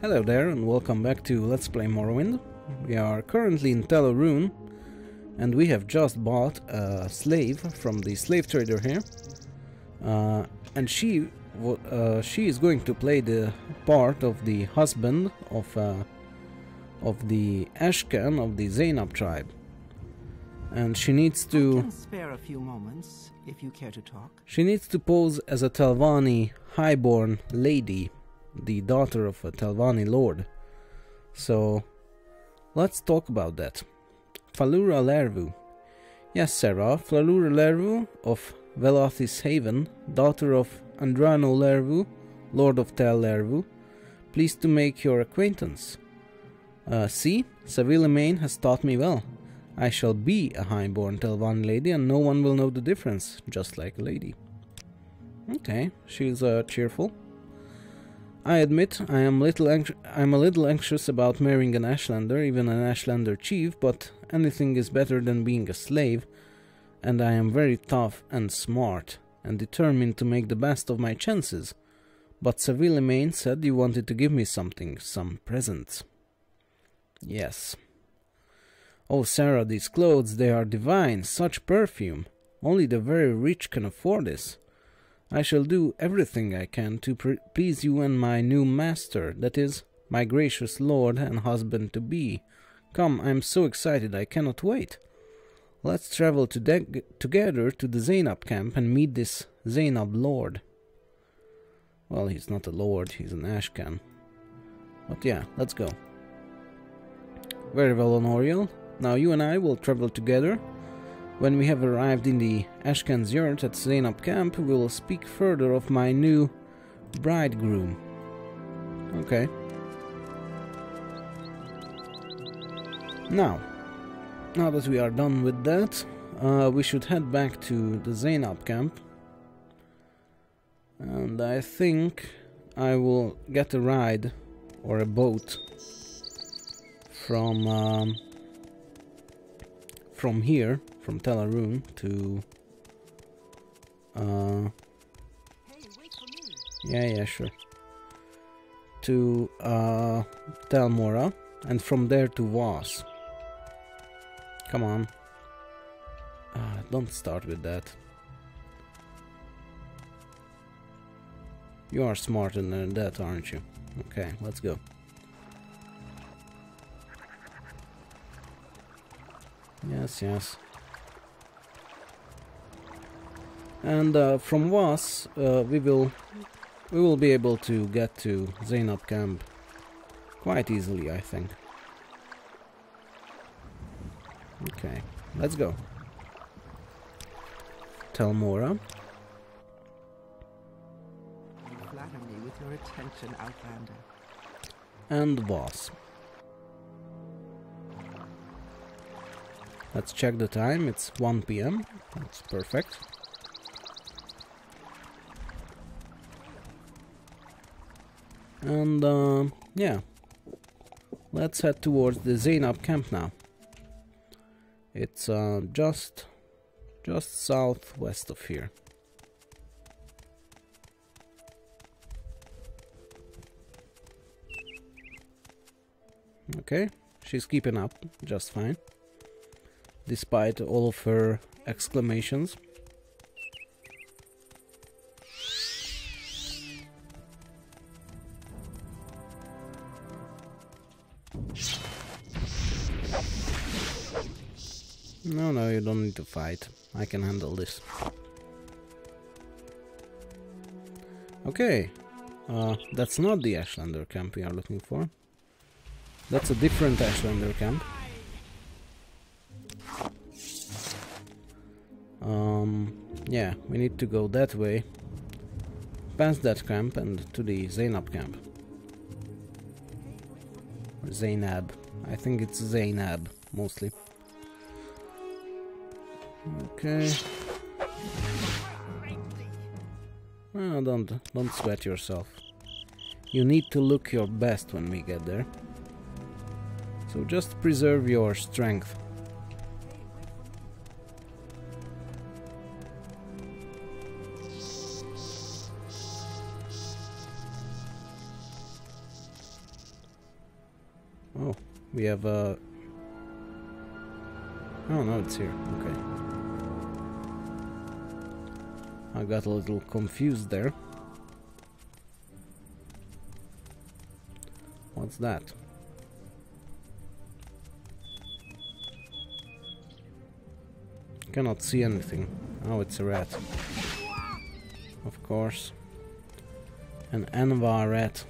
Hello there and welcome back to Let's Play Morrowind. We are currently in Redoran and we have just bought a slave from the slave trader here. And she is going to play the part of the husband of the Ashcan of the Zainab tribe. And she needs to... I can spare a few moments if you care to talk. She needs to pose as a Telvanni highborn lady, the daughter of a Telvanni lord. So, let's talk about that. Falura Lervu. Yes, Sarah, Falura Lervu of Velothis Haven, daughter of Andrano Lervu, lord of Tel Lervu. Pleased to make your acquaintance. See, Savile Main has taught me well. I shall be a highborn Telvanni lady and no one will know the difference, just like a lady. Okay, she's cheerful. I admit I'm a little anxious about marrying an Ashlander, even an Ashlander chief, but anything is better than being a slave, and I am very tough and smart, and determined to make the best of my chances. But Savile Main said you wanted to give me something, some presents. Yes. Oh, Sarah, these clothes, they are divine, such perfume. Only the very rich can afford this. I shall do everything I can to please you and my new master, that is, my gracious lord and husband-to-be. Come, I am so excited I cannot wait. Let's travel together to the Zainab camp and meet this Zainab lord. Well, he's not a lord, he's an Ashcan. But yeah, let's go. Very well, Honoriel. Now you and I will travel together. When we have arrived in the Ashcan's yurt at Zainab camp, we will speak further of my new bridegroom. Okay. Now that we are done with that, we should head back to the Zainab camp. And I think I will get a ride or a boat from here, from Redoran to Hey, wait for me. yeah, sure, to Tel Mora, and from there to Vas. Come on, don't start with that. You are smarter than that, aren't you? Okay, let's go. Yes. And from Vas, we will be able to get to Zainab camp quite easily, I think. Okay, let's go. Tel Mora. You flatter me with your attention, Outlander. And Vas. Let's check the time, it's 1 PM. That's perfect. And yeah, let's head towards the Zainab camp now. It's just southwest of here. Okay, she's keeping up just fine, despite all of her exclamations. No, you don't need to fight. I can handle this. Okay, that's not the Ashlander camp we are looking for. That's a different Ashlander camp. Yeah, we need to go that way, past that camp and to the Zainab camp. Or Zainab. I think it's Zainab, mostly. Okay. Oh, don't sweat yourself. You need to look your best when we get there. So just preserve your strength. Oh, we have a... Oh no, it's here. Okay. I got a little confused there. What's that? Cannot see anything. Oh, it's a rat. Of course. An Anva rat.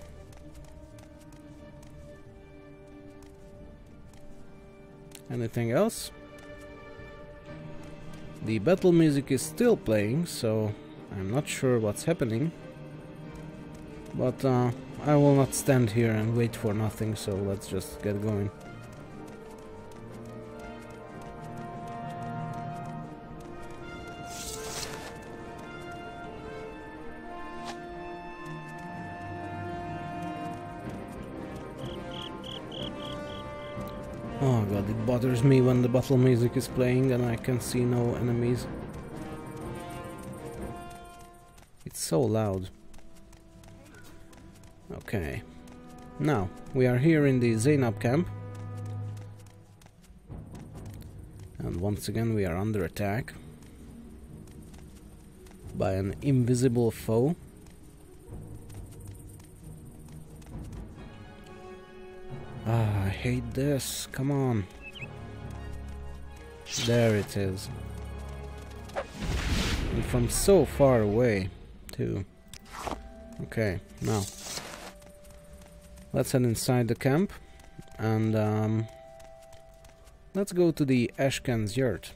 Anything else? The battle music is still playing, so I'm not sure what's happening. But I will not stand here and wait for nothing, so let's just get going. Oh god, it bothers me when the battle music is playing and I can see no enemies. It's so loud. Okay. Now, we are here in the Zainab camp. And once again we are under attack by an invisible foe. Ah, I hate this. Come on. There it is. And from so far away, too. Okay, now. Let's head inside the camp. And, let's go to the Ashkan's yurt.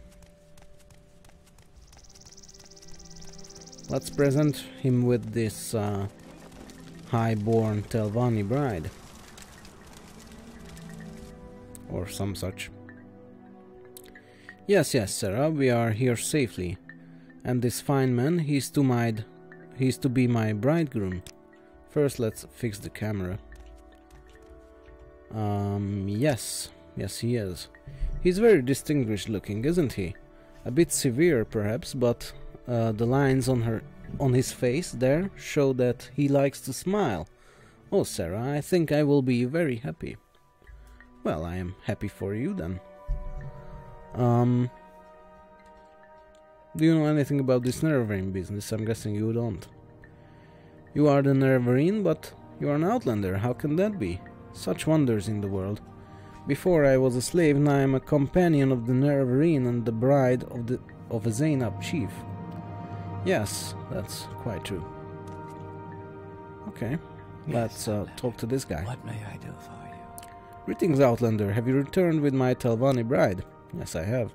Let's present him with this, high-born Telvanni bride. Or some such. Yes, Sarah, we are here safely. And this fine man, he's to be my bridegroom. First, let's fix the camera. Yes, he is. He's very distinguished looking, isn't he? A bit severe, perhaps, but the lines on his face there show that he likes to smile. Oh, Sarah, I think I will be very happy. Well, I am happy for you then. Do you know anything about this Nerevarine business? I'm guessing you don't. You are the Nerevarine, but you are an outlander. How can that be? Such wonders in the world. Before I was a slave, now I am a companion of the Nerevarine and the bride of a Zainab chief. Yes, that's quite true. Okay, let's talk to this guy. What may I do for you? Greetings, Outlander. Have you returned with my Telvanni bride? Yes, I have.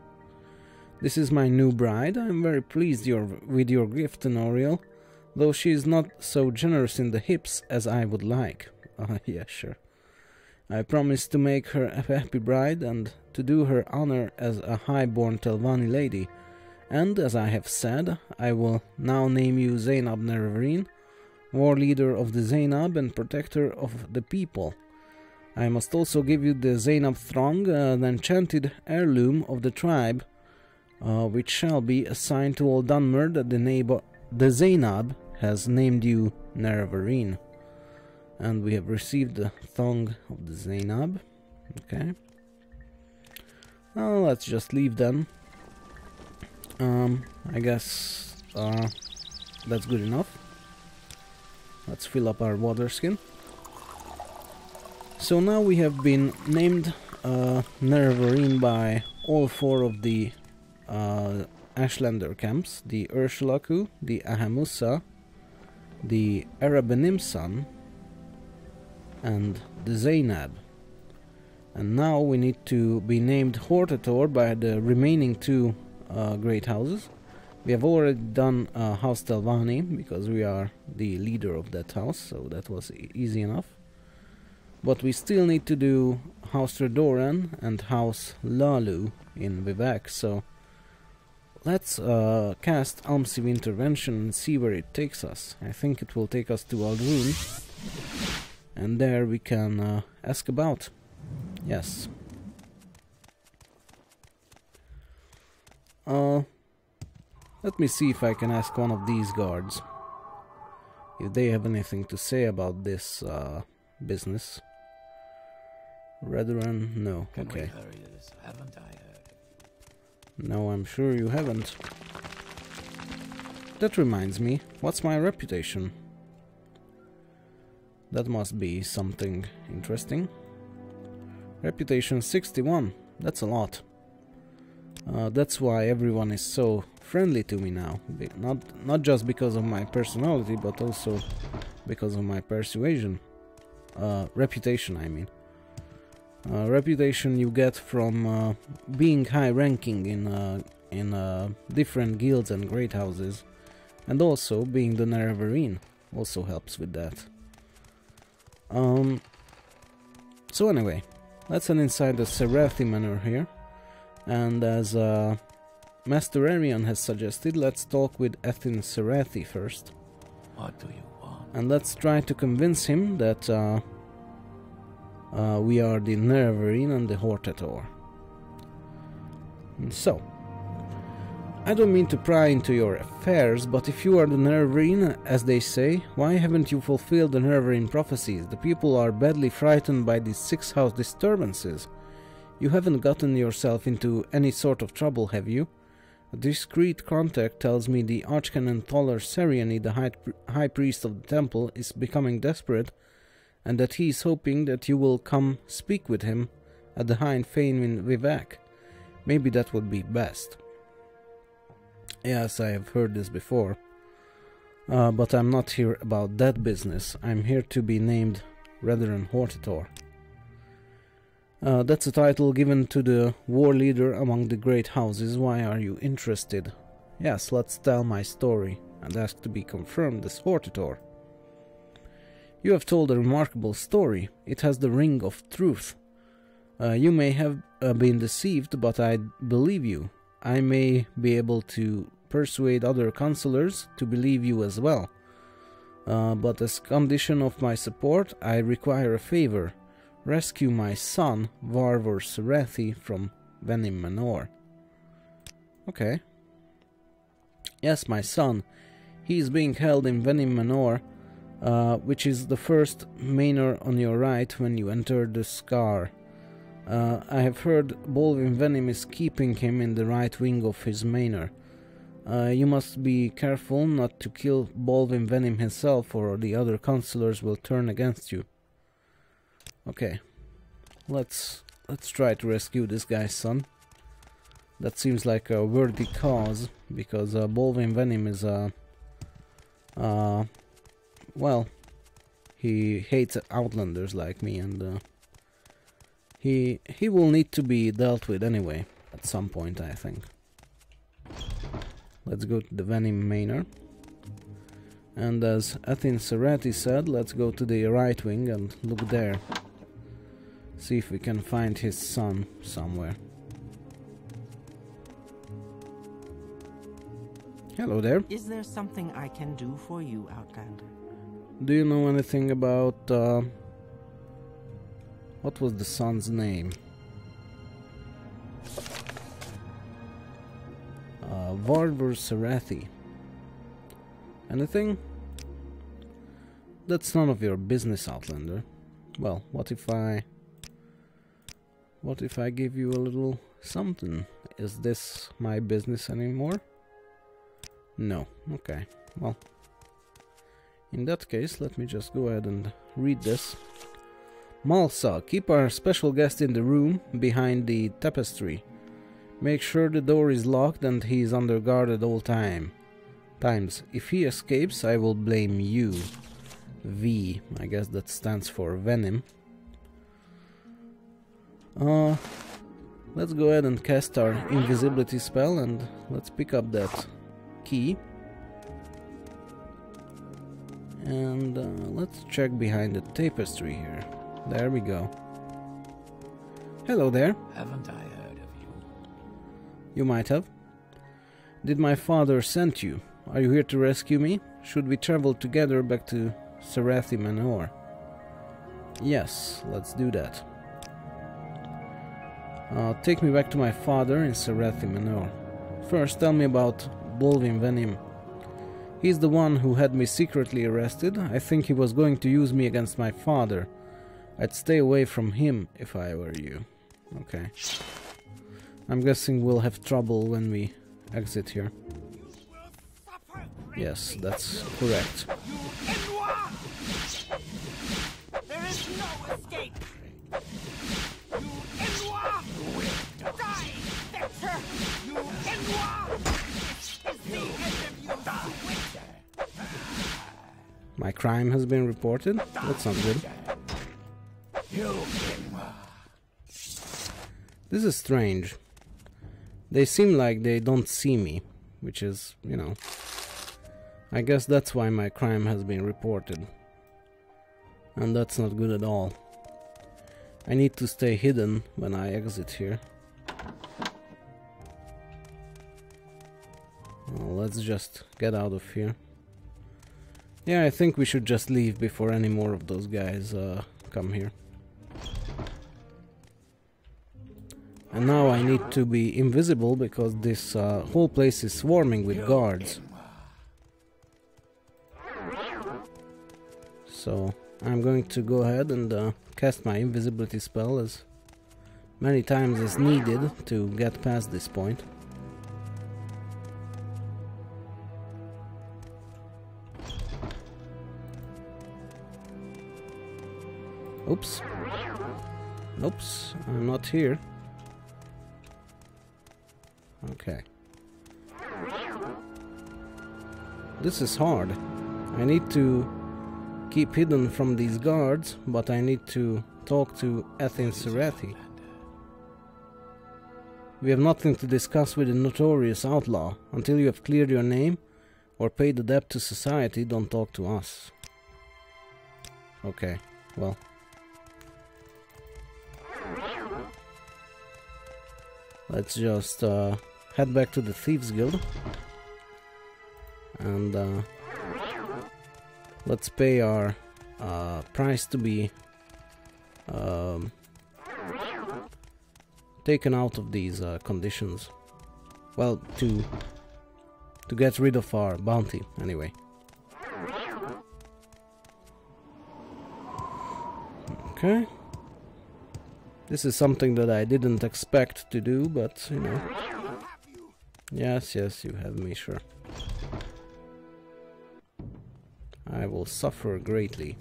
This is my new bride. I am very pleased with your gift, Noriel, though she is not so generous in the hips as I would like. Yeah, sure. I promise to make her a happy bride and to do her honor as a high-born Telvanni lady. And, as I have said, I will now name you Zainab Nerevarine, war leader of the Zainab and protector of the people. I must also give you the Zainab Throng, the enchanted heirloom of the tribe, which shall be assigned to all Dunmer that the Zainab has named you Nerevarine. And we have received the Thong of the Zainab. Okay. Well, let's just leave then. I guess that's good enough. Let's fill up our water skin. So now we have been named Nerevarine by all four of the Ashlander camps, the Urshulaku, the Ahamusa, the Arabenimsan, and the Zainab. And now we need to be named Hortator by the remaining two great houses. We have already done House Telvanni because we are the leader of that house, so that was easy enough. But we still need to do House Redoran and House Lalu in Vivek, so let's cast Almsiv Intervention and see where it takes us. I think it will take us to Aldrun, and there we can ask about. Yes. Let me see if I can ask one of these guards if they have anything to say about this business. Redoran, no. Can Okay. we hurry this? Haven't I heard? No, I'm sure you haven't. That reminds me, what's my reputation? That must be something interesting. Reputation 61, that's a lot. That's why everyone is so friendly to me now. Not just because of my personality, but also because of my persuasion. Reputation, I mean. Reputation you get from being high-ranking in different guilds and great houses, and also being the Nerevarine also helps with that. So anyway, let's head inside the Serathi Manor here, and as Master Arian has suggested, let's talk with Ethin Serathi first. What do you want? And let's try to convince him that we are the Nerevarine and the Hortator. So, I don't mean to pry into your affairs, but if you are the Nerevarine, as they say, why haven't you fulfilled the Nerevarine prophecies? The people are badly frightened by these 6-house disturbances. You haven't gotten yourself into any sort of trouble, have you? A discreet contact tells me the Archcanon Thaler Seriani, the high priest of the temple, is becoming desperate, and that he is hoping that you will come speak with him at the Hind Fane in Vivek. Maybe that would be best. Yes, I have heard this before. But I'm not here about that business. I'm here to be named Redoran Hortator. That's a title given to the war leader among the great houses. Why are you interested? Yes, let's tell my story and ask to be confirmed as Hortator. You have told a remarkable story. It has the ring of truth. You may have been deceived, but I believe you. I may be able to persuade other counselors to believe you as well. But as condition of my support, I require a favor. Rescue my son, Varvor Serathi, from Venim Manor. Okay. Yes, my son. He is being held in Venim Manor, which is the first manor on your right when you enter the Scar. I have heard Bolvin Venim is keeping him in the right wing of his manor. You must be careful not to kill Bolvin Venim himself, or the other counselors will turn against you. Okay, let's try to rescue this guy's son. That seems like a worthy cause, because Bolvin Venim is well, he hates outlanders like me, and he will need to be dealt with anyway at some point, I think. Let's go to the Venim Manor, and as Ethin Serathi said, let's go to the right wing and look there. See if we can find his son somewhere. Hello there. Is there something I can do for you, Outlander? Do you know anything about what was the son's name? Varvor Serathi. Anything? That's none of your business, Outlander. Well, what if I give you a little something? Is this my business anymore? No. Okay. Well, in that case, let me just go ahead and read this. Malsa, keep our special guest in the room behind the tapestry. Make sure the door is locked and he is under guard at all times. If he escapes, I will blame you. V, I guess that stands for Venom. Let's go ahead and cast our invisibility spell, and let's pick up that key. And let's check behind the tapestry here. There we go. Hello there. Haven't I heard of you? You might have. Did my father send you? Are you here to rescue me? Should we travel together back to Serathi Manor? Yes, let's do that. Take me back to my father in Serathi Manor. First, tell me about Bolvin Venim. He's the one who had me secretly arrested. I think he was going to use me against my father. I'd stay away from him if I were you. Okay. I'm guessing we'll have trouble when we exit here. Yes, that's correct. There is no escape! You Enwa! Die, Victor! You Enwa! This is the end of you, My crime has been reported? That's not good. This is strange. They seem like they don't see me, which is, you know... I guess that's why my crime has been reported. And that's not good at all. I need to stay hidden when I exit here. Well, let's just get out of here. Yeah, I think we should just leave before any more of those guys come here. And now I need to be invisible because this whole place is swarming with guards. So I'm going to go ahead and cast my invisibility spell as many times as needed to get past this point. Oops. Oops, I'm not here. Okay. This is hard. I need to keep hidden from these guards, but I need to talk to Ethin Serethi. We have nothing to discuss with the notorious outlaw. Until you have cleared your name or paid the debt to society, don't talk to us. Okay, well. Let's just head back to the Thieves Guild. And let's pay our price to be taken out of these conditions. Well, to get rid of our bounty, anyway. Okay. This is something that I didn't expect to do, but, you know. Yes, yes, you have me, sure. I will suffer greatly.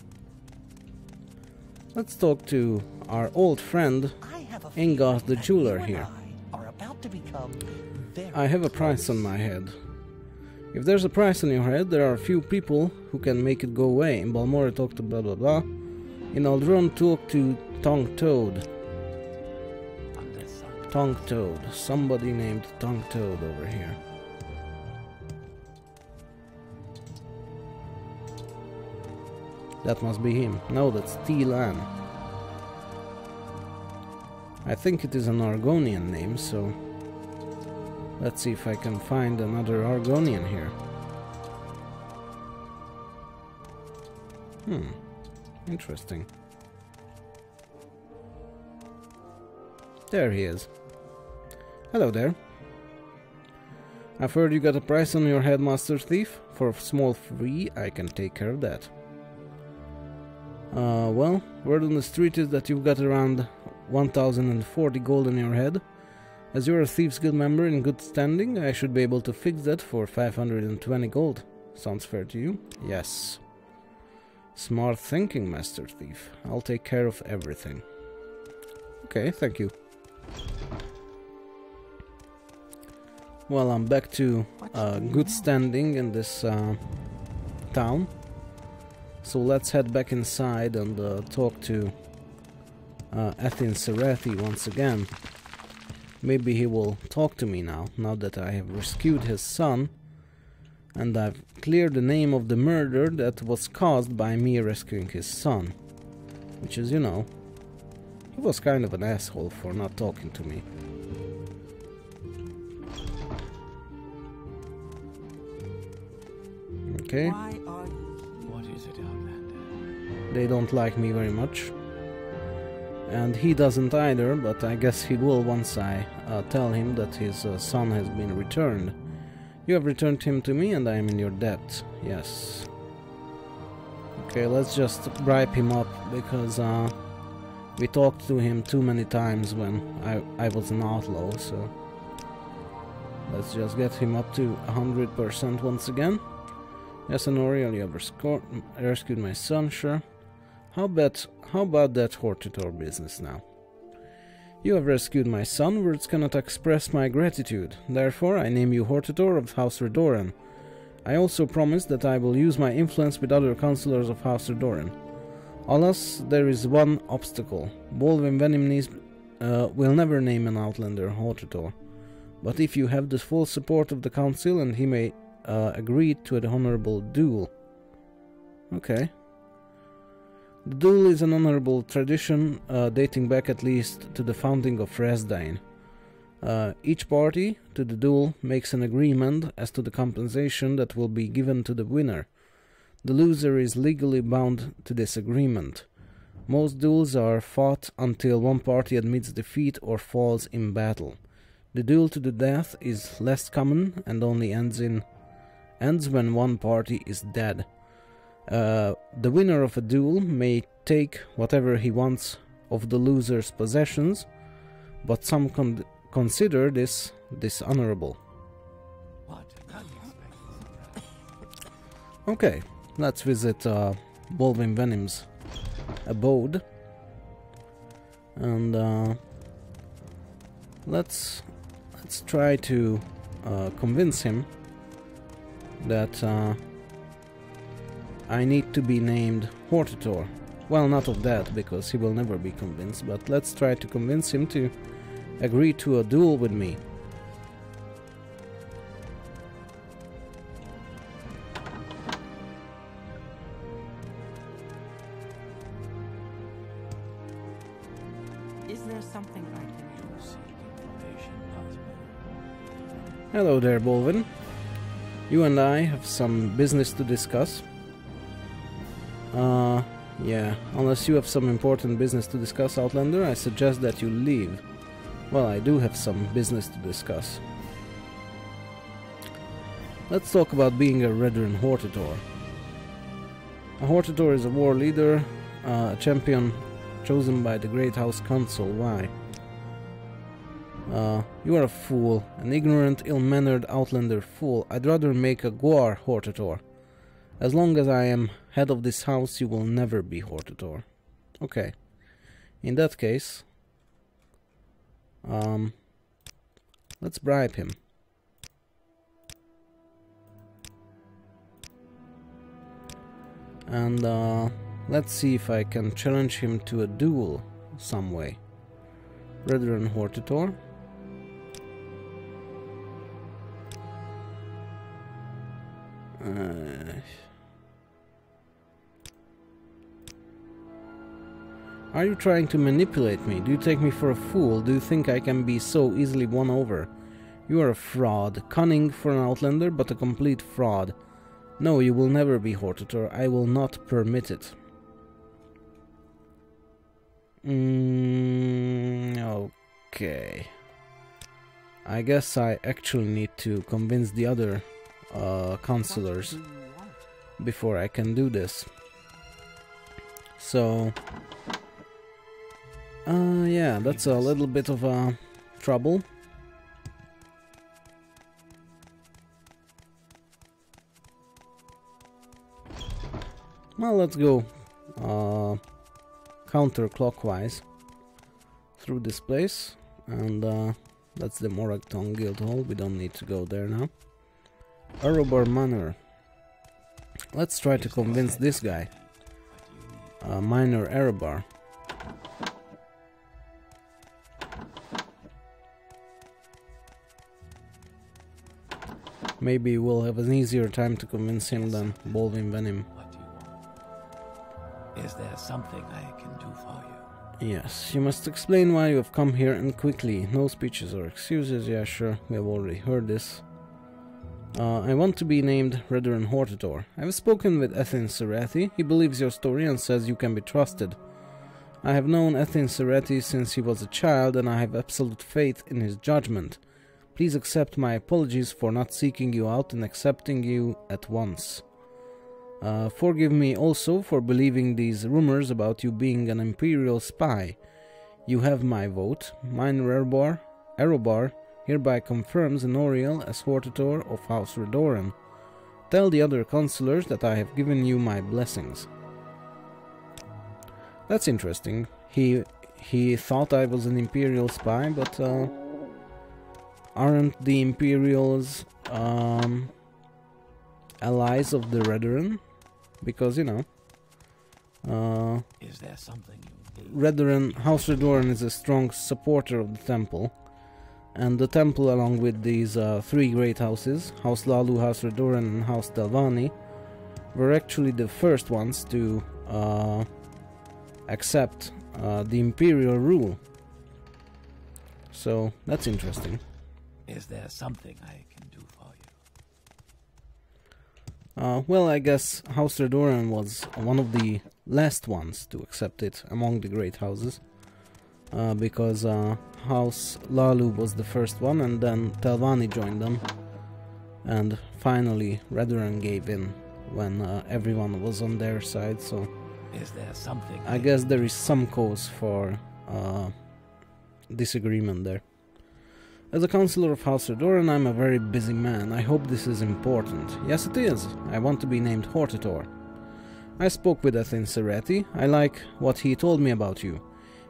Let's talk to our old friend, Ingoth the jeweler here. I have a price on my head. If there's a price on your head, there are a few people who can make it go away. In Balmora, talk to blah blah blah. In Aldron, talk to Tongue Toad. Tongue Toad. Somebody named Tongue Toad over here. That must be him. No, that's T-Lan. I think it is an Argonian name, so let's see if I can find another Argonian here. Interesting. There he is. Hello there. I've heard you got a price on your head, Master Thief. For a small fee, I can take care of that. Well, word on the street is that you've got around 1040 gold on your head. As you're a Thieves Guild member in good standing, I should be able to fix that for 520 gold. Sounds fair to you? Yes. Smart thinking, Master Thief. I'll take care of everything. Okay, thank you. Well, I'm back to good standing in this town. So let's head back inside and talk to Ethin Serethi once again. Maybe he will talk to me now that I have rescued his son and I've cleared the name of the murder that was caused by me rescuing his son. Which is, you know, he was kind of an asshole for not talking to me. Okay. What is it, Outlander? They don't like me very much. And he doesn't either, but I guess he will once I tell him that his son has been returned. You have returned him to me and I am in your debt. Yes. Okay, let's just bribe him up because We talked to him too many times when I was an outlaw, so let's just get him up to 100% once again. Yes, Honorial, you have rescued my son, sure. How about that Hortitor business now? You have rescued my son, words cannot express my gratitude. Therefore, I name you Hortitor of House Redoran. I also promise that I will use my influence with other councillors of House Redoran. Alas, there is one obstacle. Baldwin Venom will never name an outlander Hortitor. But if you have the full support of the council, and he may agree to an honorable duel. Okay. The duel is an honorable tradition dating back at least to the founding of Resdain. Each party to the duel makes an agreement as to the compensation that will be given to the winner. The loser is legally bound to this agreement. Most duels are fought until one party admits defeat or falls in battle. The duel to the death is less common and only ends when one party is dead. The winner of a duel may take whatever he wants of the loser's possessions, but some consider this dishonorable. Okay, let's visit Baldwin Venom's abode, and let's try to convince him that I need to be named Hortitor. Well, not of that, because he will never be convinced, but let's try to convince him to agree to a duel with me. Is there something I can do? Hello there, Baldwin. You and I have some business to discuss. Yeah, unless you have some important business to discuss, Outlander, I suggest that you leave. Well, I do have some business to discuss. Let's talk about being a Redoran Hortitor. A Hortitor is a war leader, a champion chosen by the Great House Council. Why? You are a fool, an ignorant, ill-mannered Outlander fool. I'd rather make a Guar Hortitor. As long as I am head of this house, you will never be Hortitor. Okay. In that case, let's bribe him. And let's see if I can challenge him to a duel some way. Redoran Hortitor. Are you trying to manipulate me? Do you take me for a fool? Do you think I can be so easily won over? You are a fraud, cunning for an Outlander, but a complete fraud. No, you will never be Hortitor. I will not permit it. Okay. I guess I actually need to convince the other councillors before I can do this. So, yeah, that's a little bit of trouble. Well, let's go counterclockwise through this place, and that's the Morrowind Guild Hall. We don't need to go there now. Erebor Manor. Let's try to convince this guy, Minor Erebor. Maybe we'll have an easier time to convince him than Baldwin Venom. What do you want? Is there something I can do for you? Yes, you must explain why you have come here, and quickly. No speeches or excuses. Yeah, sure, we have already heard this. I want to be named Redoran Hortitor. I have spoken with Ethin Sereti. He believes your story and says you can be trusted. I have known Ethin Sereti since he was a child, and I have absolute faith in his judgment. Please accept my apologies for not seeking you out and accepting you at once. Forgive me also for believing these rumors about you being an Imperial spy. You have my vote. Mine Erobar hereby confirms Noriel as Hortator of House Redoran. Tell the other councillors that I have given you my blessings. That's interesting. He thought I was an Imperial spy, but aren't the Imperials allies of the Redoran? Because, you know, Is there something you do? Redoran, House Redoran is a strong supporter of the temple, and the temple, along with these three great houses, House Lalu, House Redoran and House Telvanni, were actually the first ones to accept the Imperial rule. So, that's interesting. Is there something I can do for you? Well, I guess House Redoran was one of the last ones to accept it among the great houses, because House Lalu was the first one, and then Telvanni joined them, and finally Redoran gave in when everyone was on their side. So Is there something I guess there is some cause for disagreement there. As a councillor of House Redoran, I'm a very busy man. I hope this is important. Yes, it is. I want to be named Hortator. I spoke with Ethin Sereti. I like what he told me about you.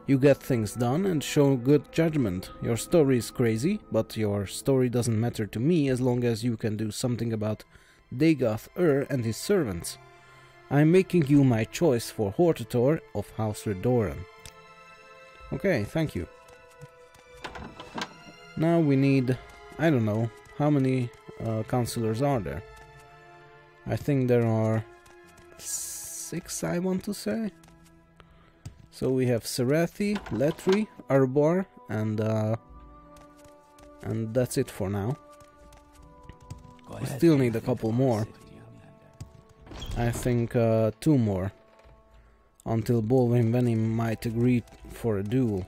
You get things done and show good judgment. Your story is crazy, but your story doesn't matter to me as long as you can do something about Dagoth and his servants. I'm making you my choice for Hortator of House Redoran. Okay, thank you. Now we need, I don't know, how many councillors are there? I think there are 6, I want to say. So we have Serethi, Letri, Arbor, and that's it for now. We still need a couple more. I think 2 more, until Bolwyn Venom might agree for a duel.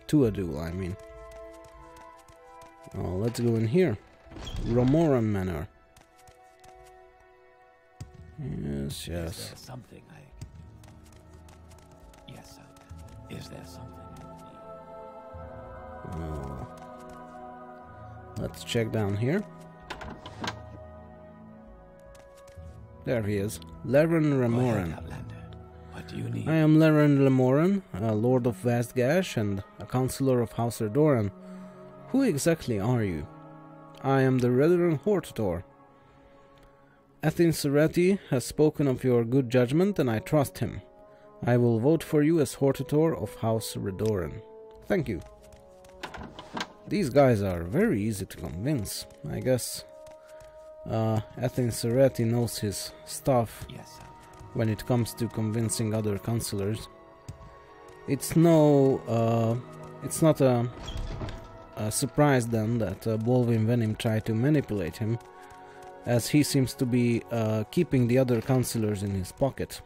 To a duel, I mean. Let's go in here. Redoran Manor. Yes, yes. Is there something I can do? Yes, sir. Is there something you need? Let's check down here. There he is. Leren Remoran. What do you need? I am Leren Remoran, a Lord of Vastgash and a Councillor of House Redoran. Who exactly are you? I am the Redoran Hortator. Ethin Sereti has spoken of your good judgment and I trust him. I will vote for you as Hortator of House Redoran. Thank you. These guys are very easy to convince. I guess Ethin Sereti knows his stuff. Yes, sir. When it comes to convincing other councillors. It's not a surprise then that Bolwyn Venom tried to manipulate him, as he seems to be keeping the other councillors in his pocket.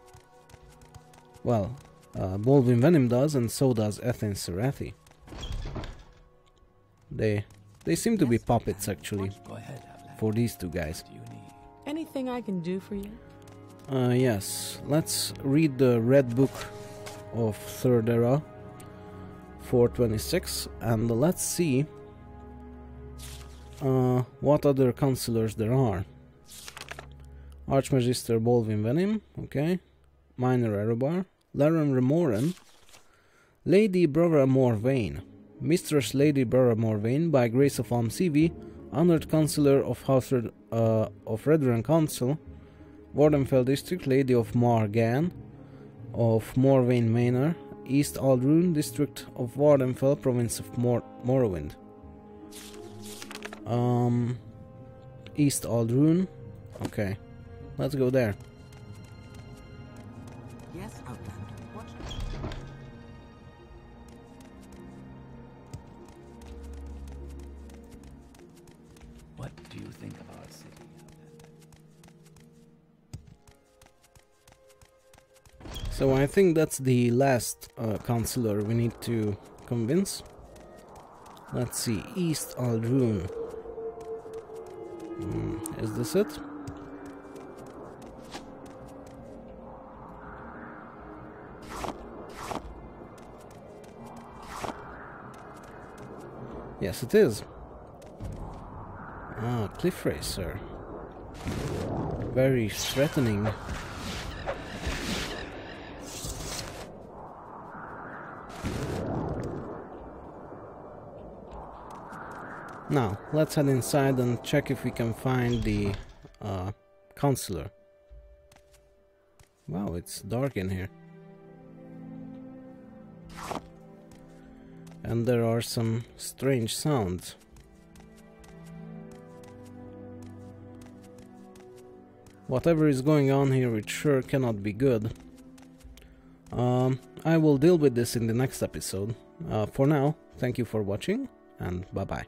Well, Bolwyn Venom does, and so does Ethin Sereti. They seem to be puppets, actually, Go ahead, for these two guys. What do you need? Anything I can do for you? Yes, let's read the Red Book of Third Era 426 and let's see what other councillors there are. Archmagister Bolwyn Venom, okay. Minor Erobar, Leren Remoran, Lady Brora Morvain, Mistress Lady Brora Morvain, by grace of Almsivi, honored councillor of House of Redoran Council, Wardenfell District, Lady of Margan, of Morvain Manor, East Aldrune, District of Wardenfell, Province of Morrowind. East Aldrune, okay, let's go there. Yes, Outlander. What? What do you think of our city? So I think that's the last councillor we need to convince. Let's see, East Aldrune. Is this it? Yes, it is. Ah, cliff racer. Very threatening. Now, let's head inside and check if we can find the counselor. Wow, it's dark in here. And there are some strange sounds. Whatever is going on here, it sure cannot be good. I will deal with this in the next episode. For now, thank you for watching, and bye-bye.